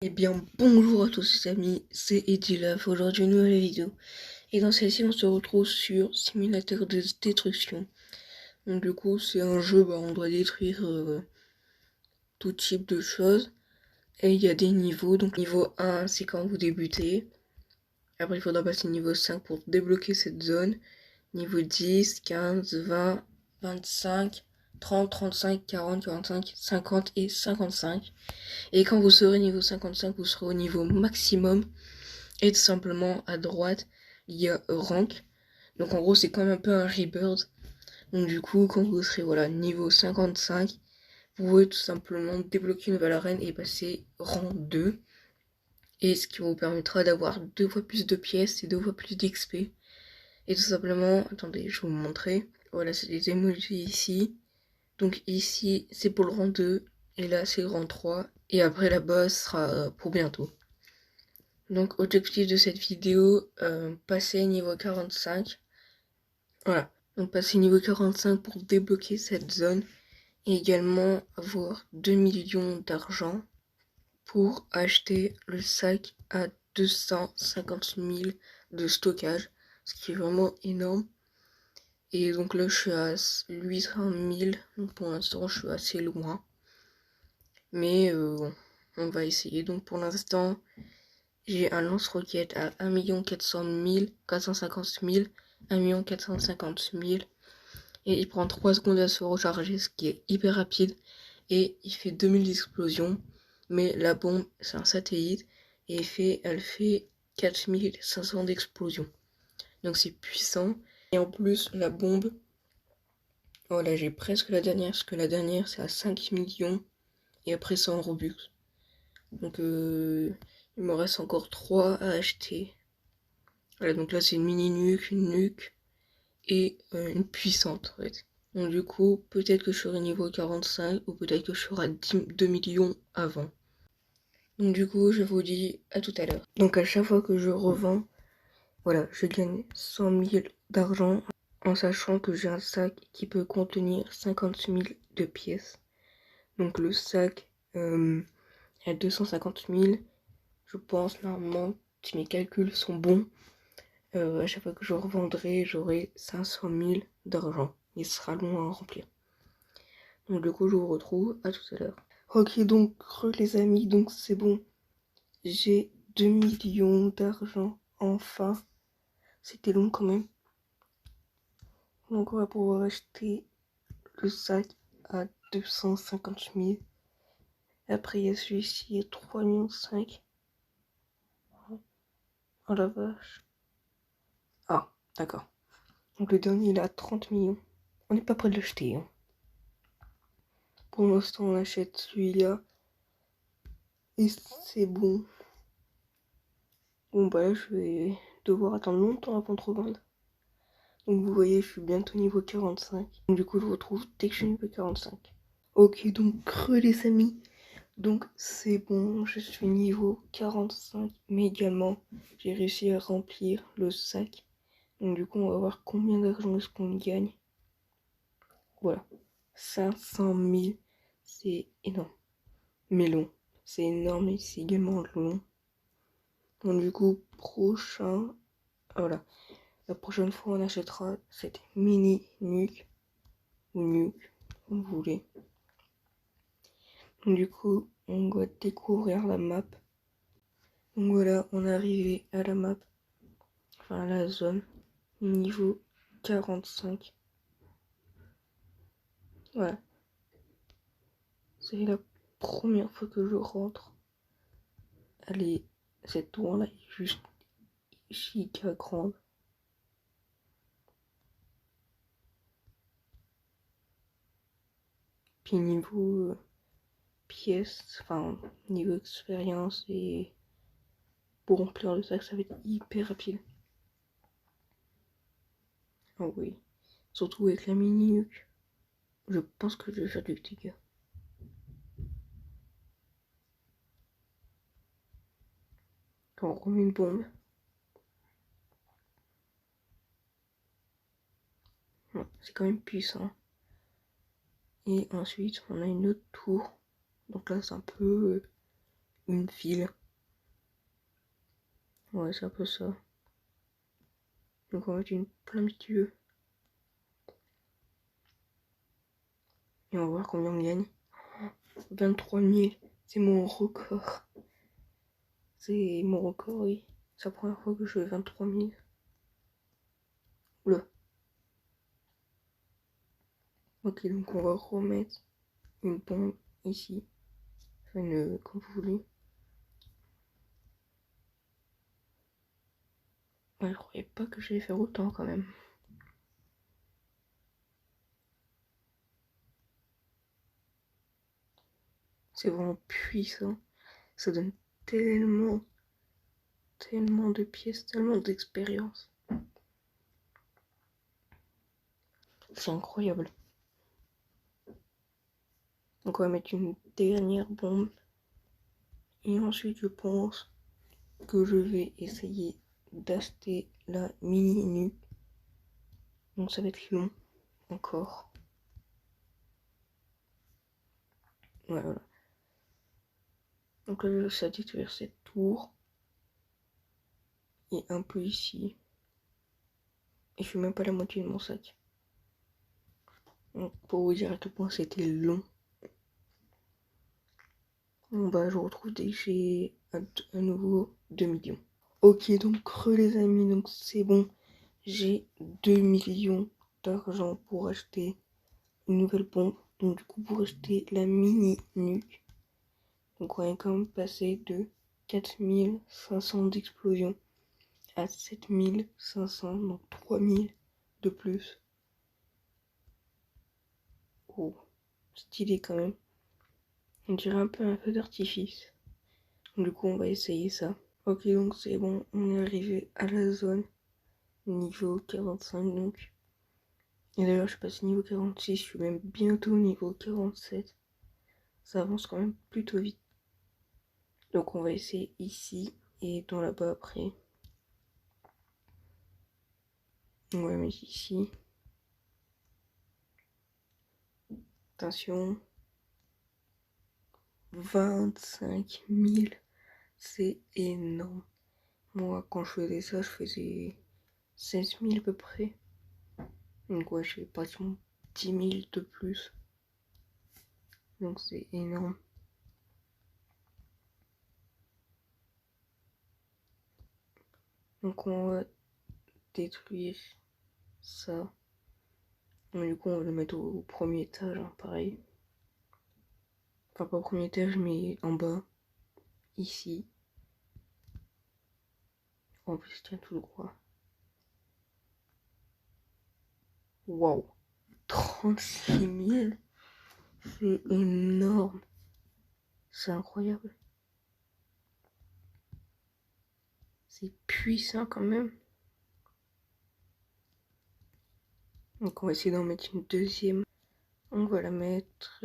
Eh bien bonjour à tous les amis, c'est Edilaf, aujourd'hui une nouvelle vidéo. Et dans celle-ci on se retrouve sur Simulateur de Destruction. Donc du coup c'est un jeu, on doit détruire tout type de choses. Et il y a des niveaux, donc niveau 1 c'est quand vous débutez. Après il faudra passer niveau 5 pour débloquer cette zone. Niveau 10, 15, 20, 25, 30, 35, 40, 45, 50 et 55. Et quand vous serez niveau 55, vous serez au niveau maximum. Et tout simplement à droite, il y a rank. Donc en gros, c'est comme un peu un rebirth. Donc du coup, quand vous serez niveau 55, vous pouvez tout simplement débloquer une nouvelle arène et passer rang 2. Et ce qui vous permettra d'avoir 2 fois plus de pièces et 2 fois plus d'XP. Et tout simplement, attendez, je vais vous montrer. Voilà, c'est des emojis ici. Donc ici, c'est pour le rang 2. Et là, c'est le rang 3. Et après, là-bas, sera pour bientôt. Donc objectif de cette vidéo, passer niveau 45. Voilà, donc passer niveau 45 pour débloquer cette zone. Et également avoir 2 millions d'argent pour acheter le sac à 250 000 de stockage. Ce qui est vraiment énorme. Et donc là je suis à 800 000. Donc pour l'instant je suis assez loin. Mais bon, on va essayer. Donc pour l'instant... J'ai un lance-roquette à 1 400 000, 450 000, 1 450 000. Et il prend 3 secondes à se recharger, ce qui est hyper rapide. Et il fait 2000 explosions. Mais la bombe, c'est un satellite. Et elle fait 4500 d'explosions. Donc c'est puissant. Et en plus, la bombe, voilà, j'ai presque la dernière. Parce que la dernière, c'est à 5 millions. Et après, c'est en Robux. Donc il me reste encore 3 à acheter. Voilà, donc là c'est une mini nuque, une nuque et une puissante en fait. Donc du coup, peut-être que je serai niveau 45 ou peut-être que je serai 2 millions avant. Donc du coup, je vous dis à tout à l'heure. Donc à chaque fois que je revends, voilà, je gagne 100 000 d'argent en sachant que j'ai un sac qui peut contenir 50 000 de pièces. Donc le sac à 250 000, je pense normalement, si mes calculs sont bons, à chaque fois que je revendrai, j'aurai 500 000 d'argent. Il sera long à remplir. Donc du coup, je vous retrouve à tout à l'heure. Ok, donc les amis, donc c'est bon. J'ai 2 millions d'argent, enfin. C'était long quand même. Donc on va pouvoir acheter le sac à 250 000. Après, il y a celui-ci à 3,5 millions. Oh la vache. Ah, d'accord. Donc le dernier, il est à 30 millions. On n'est pas prêt de l'acheter, hein. Pour l'instant, on achète celui-là. Et c'est bon. Bon bah je vais devoir attendre longtemps avant de revendre. Donc vous voyez, je suis bientôt niveau 45. Donc du coup, je vous retrouve dès que je suis niveau 45. Ok, donc les amis. Donc c'est bon, je suis niveau 45. Mais également, j'ai réussi à remplir le sac. Donc du coup, on va voir combien d'argent est-ce qu'on gagne. Voilà. 500 000. C'est énorme. Mais long. C'est énorme et c'est également long. Donc du coup, prochain... Voilà. La prochaine fois, on achètera cette mini nuque. Ou nuque, comme vous voulez. Donc du coup, on doit découvrir la map. Donc voilà, on est arrivé à la map. Enfin, à la zone. Niveau 45. Voilà. C'est la première fois que je rentre. Allez, cette tour là est juste giga grande. Puis niveau pièces, enfin niveau expérience et pour remplir le sac, ça va être hyper rapide. Oh oui, surtout avec la mini nuque. Je pense que je vais faire du dégât. Quand on remet une bombe. Ouais, c'est quand même puissant. Et ensuite, on a une autre tour. Donc là, c'est un peu une file. Ouais, c'est un peu ça. Donc on va mettre une plein milieu. Et on va voir combien on gagne. 23 000, c'est mon record. C'est mon record, oui. C'est la première fois que je fais 23 000. Oula. Ok, donc on va remettre une bombe ici. Enfin, comme vous voulez. Ouais, je croyais pas que j'allais faire autant quand même. C'est vraiment puissant. Ça donne tellement de pièces, tellement d'expérience. C'est incroyable. Donc on va mettre une dernière bombe. Et ensuite je pense que je vais essayer d'acheter la mini nuque. Donc ça va être long encore. Voilà. Donc là ça détruire cette tour. Et un peu ici. Et je suis même pas la moitié de mon sac. Donc pour vous dire à quel point c'était long. Bon bah je retrouve dès que j'ai à nouveau 2 millions. Ok donc les amis, donc c'est bon. J'ai 2 millions d'argent pour acheter une nouvelle bombe. Donc du coup pour acheter la mini nuque. Donc on va quand même passer de 4500 d'explosion à 7500, donc 3000 de plus. Oh, stylé quand même. On dirait un peu un feu d'artifice. Du coup on va essayer ça. Ok donc c'est bon, on est arrivé à la zone niveau 45 donc. Et d'ailleurs je suis passé niveau 46, je suis même bientôt niveau 47. Ça avance quand même plutôt vite. Donc on va essayer ici et dans là-bas après. On va mettre ici. Attention. 25 000. C'est énorme. Moi quand je faisais ça, je faisais 16 000 à peu près. Donc ouais, je fais pratiquement 10 000 de plus. Donc c'est énorme. Donc on va détruire ça. Mais du coup on va le mettre au premier étage, hein, pareil. Enfin pas au premier étage mais en bas. Ici. En plus il tient tout droit. Waouh. 36 000. C'est énorme. C'est incroyable. C'est puissant quand même. Donc on va essayer d'en mettre une deuxième. On va la mettre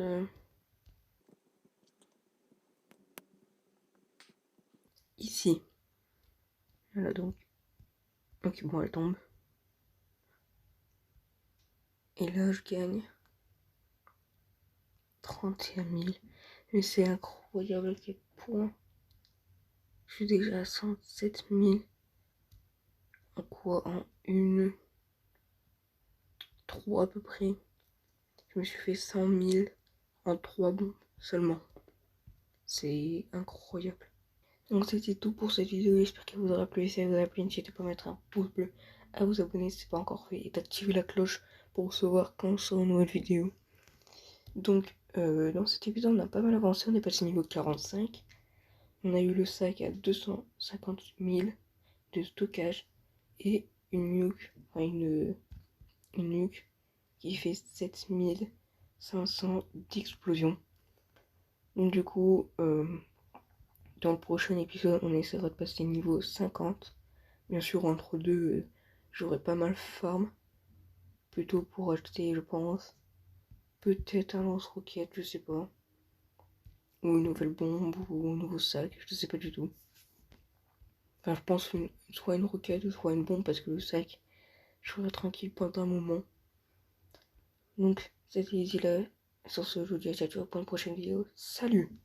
ici. Voilà donc. Ok bon elle tombe. Et là je gagne 31 000. Mais c'est incroyable à quel point. Je suis déjà à 107 000. En quoi? En 3 à peu près. Je me suis fait 100 000 en 3 bons seulement. C'est incroyable. Donc c'était tout pour cette vidéo, j'espère qu'elle vous aura plu. Si elle vous a plu, n'hésitez pas à mettre un pouce bleu, à vous abonner si ce n'est pas encore fait et d'activer la cloche pour recevoir quand je sors une nouvelle vidéo. Donc dans cet épisode on a pas mal avancé, on est passé niveau 45. On a eu le sac à 250 000 de stockage et une nuque, enfin une nuque qui fait 7500 d'explosion. Donc du coup dans le prochain épisode, on essaiera de passer niveau 50. Bien sûr, entre deux, j'aurai pas mal farm. Plutôt pour acheter, je pense. Peut-être un lance-roquette, je sais pas. Ou une nouvelle bombe, ou un nouveau sac, je sais pas du tout. Enfin, je pense soit une roquette, soit une bombe, parce que le sac, je serai tranquille pendant un moment. Donc, c'était Easy là. Sur ce, je vous dis à ciao pour une prochaine vidéo. Salut!